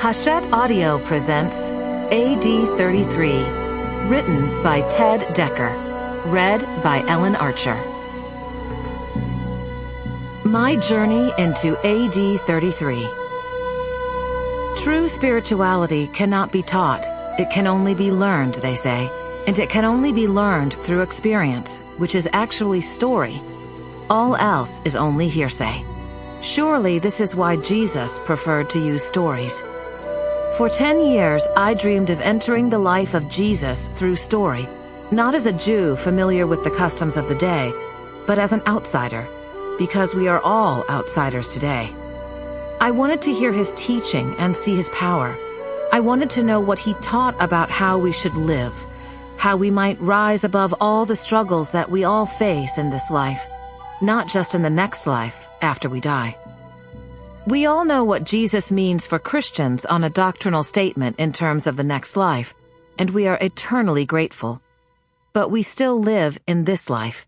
Hachette Audio presents AD 33, written by Ted Dekker, read by Ellen Archer. My journey into AD 33. True spirituality cannot be taught. It can only be learned, they say, and it can only be learned through experience, which is actually story. All else is only hearsay. Surely this is why Jesus preferred to use stories. For 10 years, I dreamed of entering the life of Jesus through story, not as a Jew familiar with the customs of the day, but as an outsider, because we are all outsiders today. I wanted to hear his teaching and see his power. I wanted to know what he taught about how we should live, how we might rise above all the struggles that we all face in this life, not just in the next life after we die. We all know what Jesus means for Christians on a doctrinal statement in terms of the next life, and we are eternally grateful. But we still live in this life.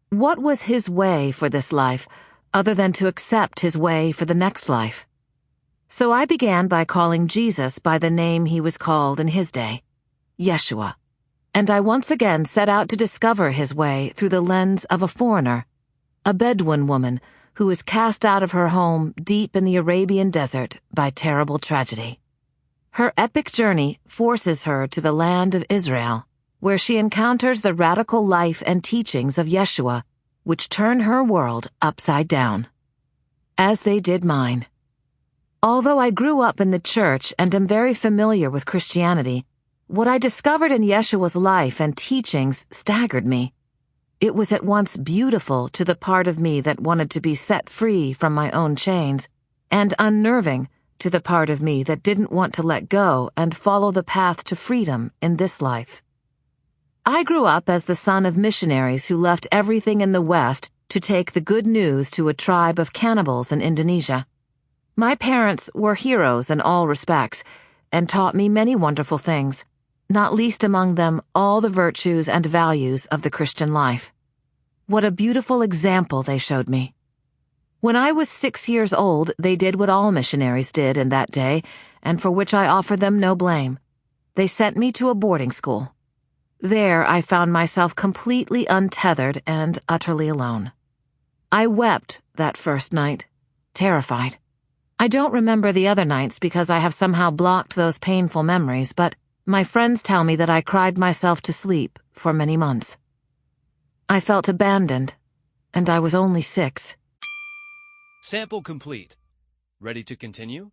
What was his way for this life, other than to accept his way for the next life? So I began by calling Jesus by the name he was called in his day, Yeshua. And I once again set out to discover his way through the lens of a foreigner, a Bedouin woman who was cast out of her home deep in the Arabian desert by terrible tragedy. Her epic journey forces her to the land of Israel, where she encounters the radical life and teachings of Yeshua, which turn her world upside down. As they did mine. Although I grew up in the church and am very familiar with Christianity, what I discovered in Yeshua's life and teachings staggered me. It was at once beautiful to the part of me that wanted to be set free from my own chains, and unnerving to the part of me that didn't want to let go and follow the path to freedom in this life. I grew up as the son of missionaries who left everything in the West to take the good news to a tribe of cannibals in Indonesia. My parents were heroes in all respects, and taught me many wonderful things, not least among them all the virtues and values of the Christian life. What a beautiful example they showed me. When I was 6 years old, they did what all missionaries did in that day, and for which I offer them no blame. They sent me to a boarding school. There I found myself completely untethered and utterly alone. I wept that first night, terrified. I don't remember the other nights because I have somehow blocked those painful memories, but my friends tell me that I cried myself to sleep for many months. I felt abandoned, and I was only 6. Sample complete. Ready to continue?